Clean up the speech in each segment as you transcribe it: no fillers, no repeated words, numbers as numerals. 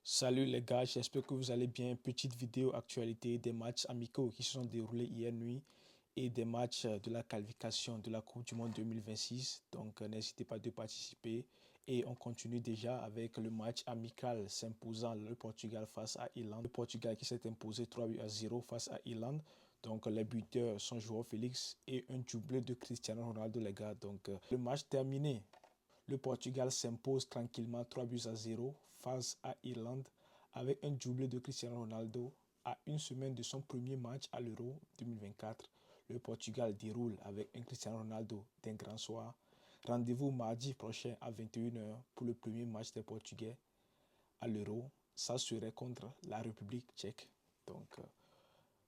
Salut les gars, j'espère que vous allez bien. Petite vidéo actualité des matchs amicaux qui se sont déroulés hier nuit et des matchs de la qualification de la Coupe du Monde 2026. Donc n'hésitez pas de participer et on continue déjà avec le match amical s'imposant le Portugal face à Irlande. Le Portugal qui s'est imposé 3-0 face à Irlande. Donc les buteurs sont João Félix et un doublé de Cristiano Ronaldo les gars. Donc le match terminé. Le Portugal s'impose tranquillement 3-0 face à Irlande avec un doublé de Cristiano Ronaldo à une semaine de son premier match à l'Euro 2024. Le Portugal déroule avec un Cristiano Ronaldo d'un grand soir. Rendez-vous mardi prochain à 21h pour le premier match des Portugais à l'Euro. Ça serait contre la République tchèque. Donc,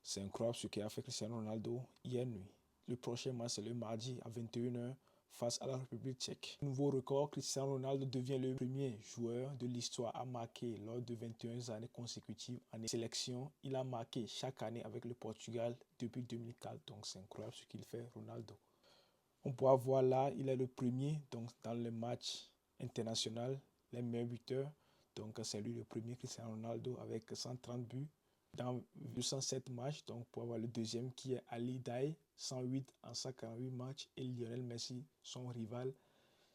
c'est incroyable ce qu'a fait Cristiano Ronaldo hier nuit. Le prochain match, c'est le mardi à 21h face à la République tchèque. Nouveau record, Cristiano Ronaldo devient le premier joueur de l'histoire à marquer lors de 21 années consécutives en sélection. Il a marqué chaque année avec le Portugal depuis 2004. Donc c'est incroyable ce qu'il fait, Ronaldo. On pourra voir là, il est le premier donc, dans le match international, les meilleurs buteurs. Donc c'est lui le premier, Cristiano Ronaldo, avec 130 buts dans 207 matchs. Donc pour avoir le deuxième qui est Ali Daei, 108 en 148 matchs. Et Lionel Messi, son rival,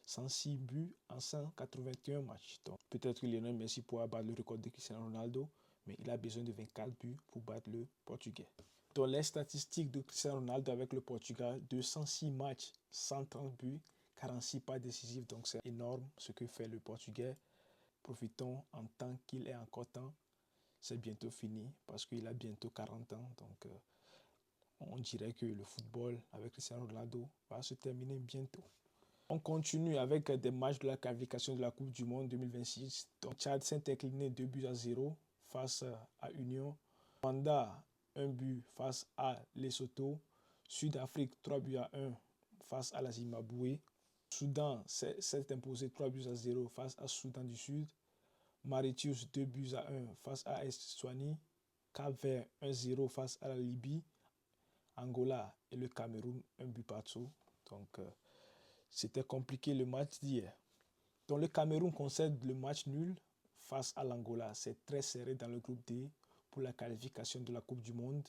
106 buts en 181 matchs. Donc peut-être que Lionel Messi pourra battre le record de Cristiano Ronaldo, mais il a besoin de 24 buts pour battre le Portugais. Dans les statistiques de Cristiano Ronaldo avec le Portugal, 206 matchs, 130 buts, 46 pas décisifs. Donc c'est énorme ce que fait le Portugais. Profitons en tant qu'il est encore temps. C'est bientôt fini parce qu'il a bientôt 40 ans. Donc on dirait que le football avec Cristiano Ronaldo va se terminer bientôt. On continue avec des matchs de la qualification de la Coupe du Monde 2026. Donc, Tchad s'est incliné 2-0 face à Union. Rwanda, 1 but face à Lesotho. Sud-Afrique, 3-1 face à la Zimbabwe. Soudan s'est imposé 3-0 face à Soudan du Sud. Mauritius, 2-1 face à Eswatini. Cap-Vert, 1-0 face à la Libye. Angola et le Cameroun, 1 but partout. Donc, c'était compliqué le match d'hier. Donc le Cameroun concède le match nul face à l'Angola. C'est très serré dans le groupe D pour la qualification de la Coupe du Monde.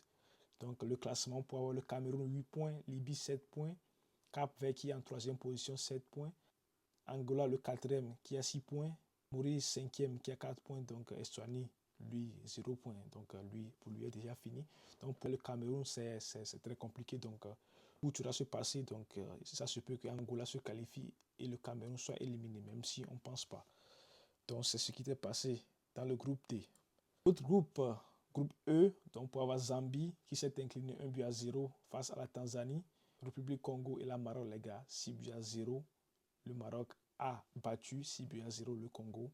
Donc le classement pour avoir le Cameroun 8 points, Libye 7 points, Cap-Vert qui est en 3e position 7 points, Angola le 4e qui a 6 points, Maurice 5e qui a 4 points, donc Eswatini lui 0 points. Donc pour lui est déjà fini. Donc pour le Cameroun c'est très compliqué. Donc où tout va se passer. Donc ça se peut que Angola se qualifie et le Cameroun soit éliminé, même si on ne pense pas. Donc c'est ce qui s'est passé dans le groupe D. L'autre groupe, groupe E, donc pour avoir Zambie qui s'est incliné 1-0 face à la Tanzanie, République Congo et la Maroc, les gars, 6-0. Le Maroc a battu 6-0 le Congo.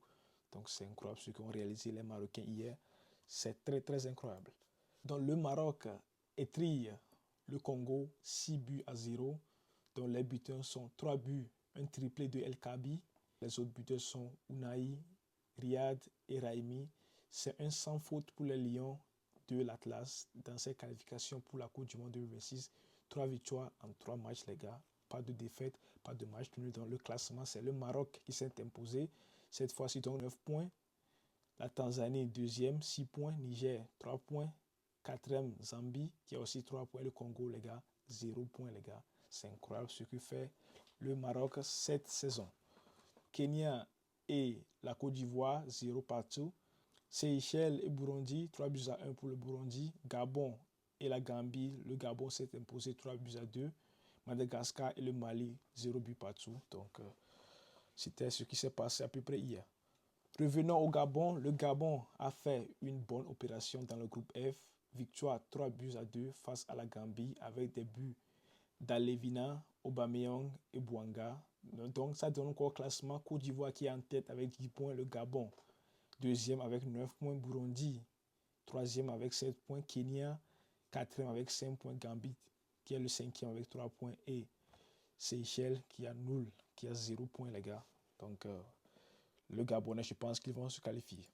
Donc c'est incroyable ce qu'ont réalisé les Marocains hier. C'est très très incroyable. Donc le Maroc étrille le Congo 6-0. Donc les buteurs sont 3 buts, un triplé de El Kabi. Les autres buteurs sont Unai, Riyad et Raimi. C'est un sans faute pour les Lions de l'Atlas dans ces qualifications pour la Coupe du Monde 2026. 3 victoires en 3 matchs, les gars. Pas de défaite, pas de match nul dans le classement. C'est le Maroc qui s'est imposé. Cette fois-ci, donc 9 points. La Tanzanie, 2e, 6 points. Niger, 3 points. 4e, Zambie, qui a aussi 3 points. Le Congo, les gars, 0 points, les gars. C'est incroyable ce que fait le Maroc cette saison. Kenya et la Côte d'Ivoire, 0 partout. Seychelles et Burundi, 3-1 pour le Burundi. Gabon et la Gambie, le Gabon s'est imposé 3-2. Madagascar et le Mali, 0 but partout. Donc, c'était ce qui s'est passé à peu près hier. Revenons au Gabon. Le Gabon a fait une bonne opération dans le groupe F. Victoire 3-2 face à la Gambie avec des buts d'Alevina, Aubameyang et Bouanga. Donc, ça donne encore classement. Côte d'Ivoire qui est en tête avec 10 points. Le Gabon, 2e avec 9 points. Burundi, 3e avec 7 points. Kenya, 4e avec 5 points. Gambie, qui est le 5e avec 3 points. Et Seychelles, qui a nul, qui a 0 points, les gars. Donc, le Gabonais, je pense qu'ils vont se qualifier.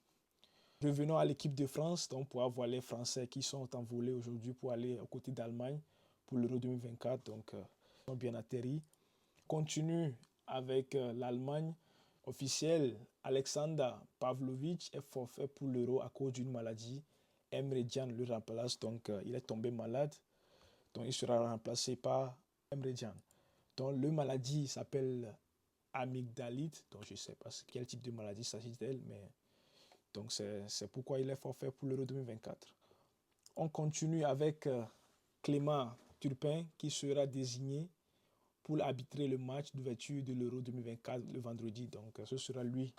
Revenons à l'équipe de France, donc pour avoir les Français qui sont envolés aujourd'hui pour aller aux côtés d'Allemagne pour l'Euro 2024. Donc, ils sont bien atterris. Continue avec l'Allemagne. Officiel, Alexander Pavlovich est forfait pour l'Euro à cause d'une maladie. Emre Can le remplace, donc il est tombé malade. Donc il sera remplacé par Emre Can. Donc le maladie s'appelle amygdalite. Donc je ne sais pas quel type de maladie s'agit d'elle, mais donc c'est pourquoi il est forfait pour l'Euro 2024. On continue avec Clément Turpin qui sera désigné pour arbitrer le match d'ouverture de l'Euro 2024 le vendredi. Donc ce sera lui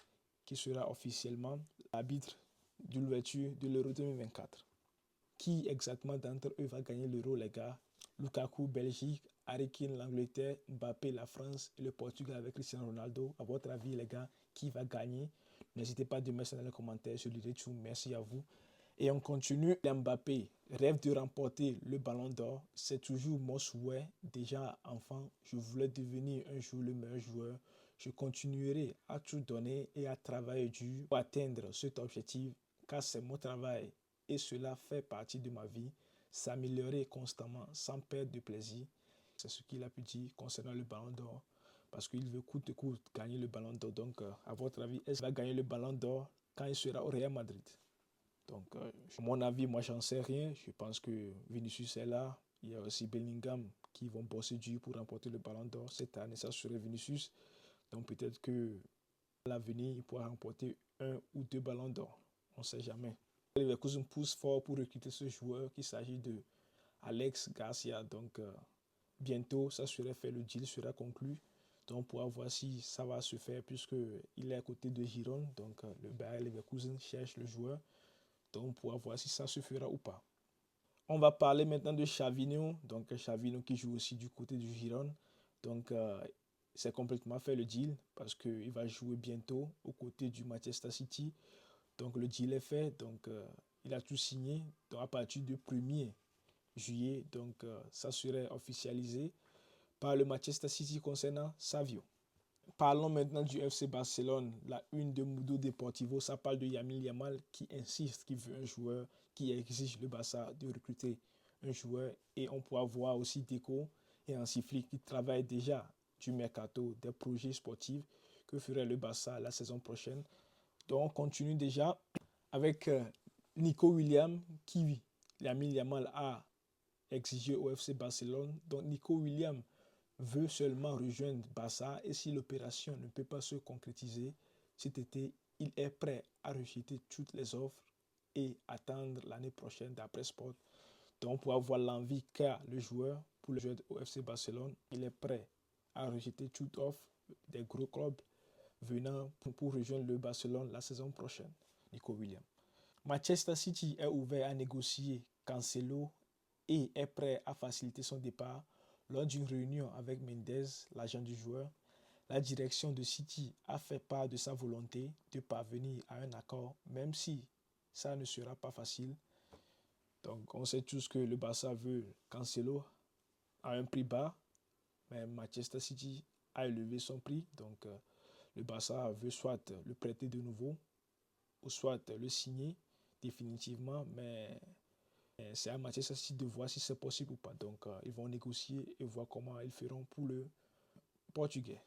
qui sera officiellement l'arbitre de l'ouverture de l'Euro 2024. Qui exactement d'entre eux va gagner l'Euro, les gars? Lukaku, Belgique, Harry Kane, l'Angleterre, Mbappé, la France et le Portugal avec Cristiano Ronaldo. À votre avis, les gars, qui va gagner? N'hésitez pas de mettre ça dans les commentaires, je lirai tout. Merci à vous. Et on continue. Mbappé rêve de remporter le ballon d'or. C'est toujours mon souhait. Déjà enfant, je voulais devenir un jour le meilleur joueur. Je continuerai à tout donner et à travailler dur pour atteindre cet objectif, car c'est mon travail et cela fait partie de ma vie. S'améliorer constamment sans perdre de plaisir. C'est ce qu'il a pu dire concernant le ballon d'or. Parce qu'il veut coûte que coûte gagner le ballon d'or. Donc, à votre avis, est-ce qu'il va gagner le ballon d'or quand il sera au Real Madrid? Donc, à mon avis, moi, j'en sais rien. Je pense que Vinicius est là. Il y a aussi Bellingham qui vont bosser dur pour remporter le ballon d'or. Cette année, ça serait Vinicius. Donc, peut-être que à l'avenir, il pourra remporter un ou deux ballons d'or. On ne sait jamais. Leverkusen pousse fort pour recruter ce joueur qu'il s'agit de Alex Garcia. Donc, bientôt, ça serait fait, le deal sera conclu. Donc, on pourra voir si ça va se faire puisqu'il est à côté de Giron. Donc, le Bayer Leverkusen cherche le joueur. Donc, on pourra voir si ça se fera ou pas. On va parler maintenant de Xavinho. Donc, Xavinho qui joue aussi du côté du Giron. Donc, c'est complètement fait le deal parce qu'il va jouer bientôt aux côtés du Manchester City. Donc, le deal est fait. Donc, il a tout signé. Donc, à partir du 1er juillet, donc, ça serait officialisé par le Manchester City concernant Savio. Parlons maintenant du FC Barcelone. La une de Mundo Deportivo, ça parle de Lamine Yamal qui insiste, qui veut un joueur, qui exige le Barça de recruter un joueur. Et on pourra voir aussi Deco et Hansi Flick qui travaillent déjà du mercato, des projets sportifs que ferait le Barça la saison prochaine. Donc on continue déjà avec Nico Williams qui, Lamine Yamal, a exigé au FC Barcelone. Donc Nico Williams veut seulement rejoindre Barça et si l'opération ne peut pas se concrétiser cet été, il est prêt à rejeter toutes les offres et attendre l'année prochaine d'après Sport. Donc on pourra voir l'envie qu'a le joueur pour le jouer au FC Barcelone. Il est prêt à rejeter toute offre des gros clubs venant pour rejoindre le Barcelone la saison prochaine. Nico Williams. Manchester City est ouvert à négocier Cancelo et est prêt à faciliter son départ. Lors d'une réunion avec Mendes, l'agent du joueur, la direction de City a fait part de sa volonté de parvenir à un accord, même si ça ne sera pas facile. Donc on sait tous que le Barça veut Cancelo à un prix bas, mais Manchester City a élevé son prix. Donc le Barça veut soit le prêter de nouveau ou soit le signer définitivement, mais c'est à Manchester City de voir si c'est possible ou pas. Donc, ils vont négocier et voir comment ils feront pour le Portugais.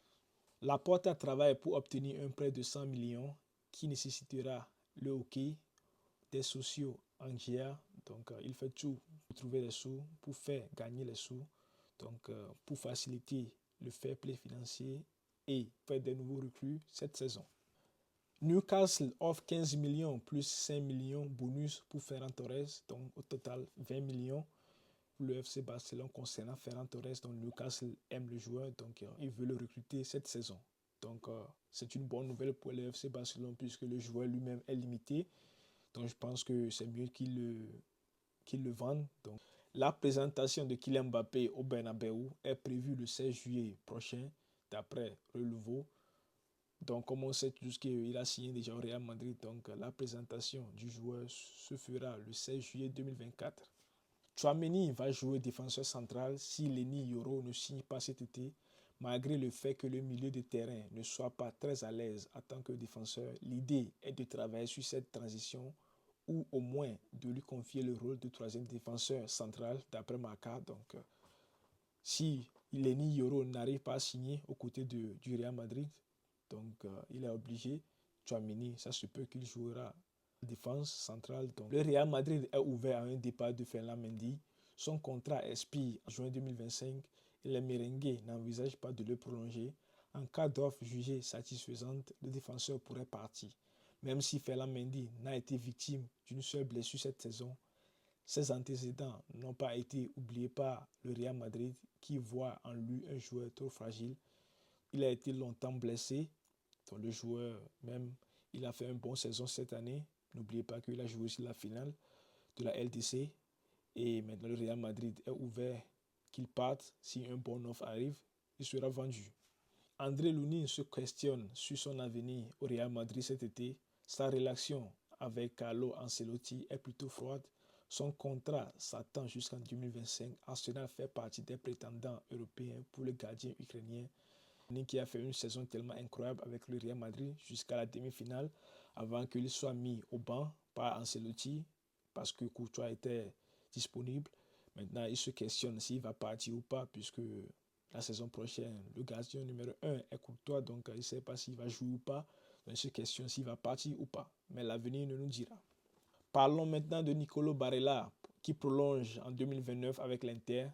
Laporta travaille pour obtenir un prêt de 100 millions qui nécessitera le hockey des sociaux en GIA. Donc, il fait tout pour trouver les sous, pour faire gagner les sous. Donc, pour faciliter le fair play financier et faire des nouveaux recrues cette saison. Newcastle offre 15 millions plus 5 millions bonus pour Ferran Torres, donc au total 20 millions pour le FC Barcelone concernant Ferran Torres. Donc Newcastle aime le joueur, donc il veut le recruter cette saison. Donc c'est une bonne nouvelle pour le FC Barcelone puisque le joueur lui-même est limité. Donc je pense que c'est mieux qu'il le vende. Donc, la présentation de Kylian Mbappé au Bernabeu est prévue le 16 juillet prochain d'après Relevo. Donc, comme on sait tous qu'il a signé déjà au Real Madrid, donc la présentation du joueur se fera le 16 juillet 2024. Tchouaméni va jouer défenseur central si Lenny Yoro ne signe pas cet été, malgré le fait que le milieu de terrain ne soit pas très à l'aise en tant que défenseur. L'idée est de travailler sur cette transition ou au moins de lui confier le rôle de troisième défenseur central d'après Marca. Donc, si Lenny Yoro n'arrive pas à signer aux côtés du Real Madrid, Donc, il est obligé. Tchouaméni, ça se peut qu'il jouera défense centrale. Donc, le Real Madrid est ouvert à un départ de Ferland Mendy. Son contrat expire en juin 2025 et les merengues n'envisagent pas de le prolonger. En cas d'offre jugée satisfaisante, le défenseur pourrait partir. Même si Ferland Mendy n'a été victime d'une seule blessure cette saison, ses antécédents n'ont pas été oubliés par le Real Madrid qui voit en lui un joueur trop fragile. Il a été longtemps blessé, donc le joueur même, il a fait une bonne saison cette année. N'oubliez pas qu'il a joué aussi la finale de la LDC et maintenant le Real Madrid est ouvert qu'il parte. Si un bon offre arrive, il sera vendu. André Lunin se questionne sur son avenir au Real Madrid cet été. Sa relation avec Carlo Ancelotti est plutôt froide. Son contrat s'attend jusqu'en 2025. Arsenal fait partie des prétendants européens pour le gardien ukrainien qui a fait une saison tellement incroyable avec le Real Madrid jusqu'à la demi-finale avant qu'il soit mis au banc par Ancelotti parce que Courtois était disponible. Maintenant, il se questionne s'il va partir ou pas puisque la saison prochaine, le gardien numéro 1 est Courtois, donc il ne sait pas s'il va jouer ou pas. Donc, il se questionne s'il va partir ou pas. Mais l'avenir ne nous dira. Parlons maintenant de Nicolo Barella qui prolonge en 2029 avec l'Inter.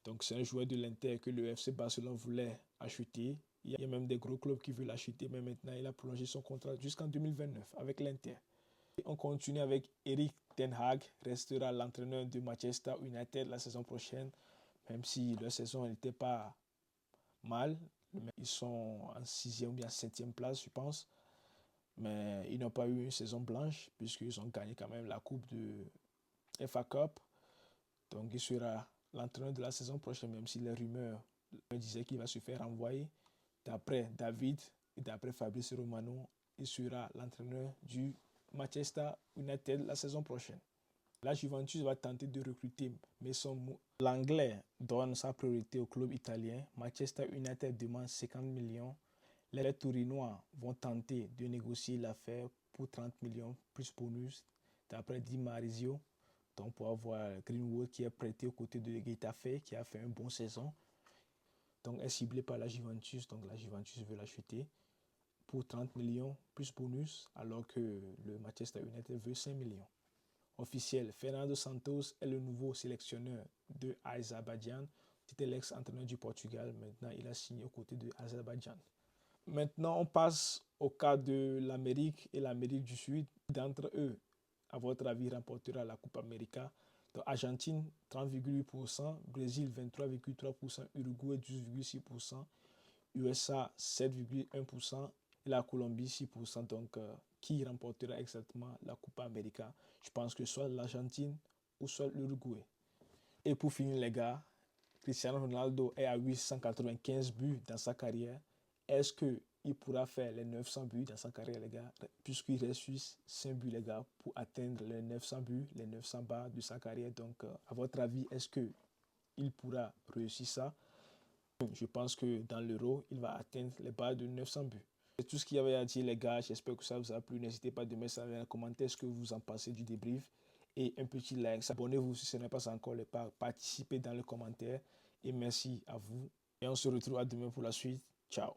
Donc c'est un joueur de l'Inter que le FC Barcelone voulait acheter. Il y a même des gros clubs qui veulent l'acheter, mais maintenant il a prolongé son contrat jusqu'en 2029 avec l'Inter. On continue avec Erik ten Hag, restera l'entraîneur de Manchester United la saison prochaine, même si leur saison n'était pas mal. Ils sont en 6e ou bien 7e place, je pense. Mais ils n'ont pas eu une saison blanche, puisqu'ils ont gagné quand même la coupe de FA Cup. Donc il sera l'entraîneur de la saison prochaine, même si les rumeurs disaient qu'il va se faire renvoyer. D'après David et d'après Fabrice Romano, il sera l'entraîneur du Manchester United la saison prochaine. La Juventus va tenter de recruter Mason Mount. L'Anglais donne sa priorité au club italien. Manchester United demande 50 millions. Les Tourinois vont tenter de négocier l'affaire pour 30 millions plus bonus, d'après Di Marzio. Donc pour avoir Greenwood qui est prêté aux côtés de Getafe, qui a fait une bonne saison. Donc est ciblé par la Juventus. Donc la Juventus veut l'acheter pour 30 millions plus bonus, alors que le Manchester United veut 5 millions. Officiel, Fernando Santos est le nouveau sélectionneur de Azerbaïdjan. C'était l'ex-entraîneur du Portugal. Maintenant, il a signé aux côtés de Azerbaïdjan. Maintenant, on passe au cas de l'Amérique et l'Amérique du Sud. D'entre eux, à votre avis, remportera la Coupe América. Donc, Argentine, 30,8%, Brésil, 23,3%, Uruguay, 12,6%, USA, 7,1% et la Colombie, 6%. Donc, qui remportera exactement la Coupe América? Je pense que soit l'Argentine ou soit l'Uruguay. Et pour finir, les gars, Cristiano Ronaldo est à 895 buts dans sa carrière. Est-ce qu'il pourra faire les 900 buts dans sa carrière, les gars? Puisqu'il reste juste 5 buts, les gars, pour atteindre les 900 buts, les 900 barres de sa carrière. Donc, à votre avis, est-ce qu'il pourra réussir ça? Je pense que dans l'Euro, il va atteindre les barres de 900 buts. C'est tout ce qu'il y avait à dire, les gars. J'espère que ça vous a plu. N'hésitez pas de mettre ça dans les commentaires ce que vous en pensez du débrief. Et un petit like. Abonnez-vous si ce n'est pas encore le cas. Participez dans les commentaires. Et merci à vous. Et on se retrouve à demain pour la suite. Ciao.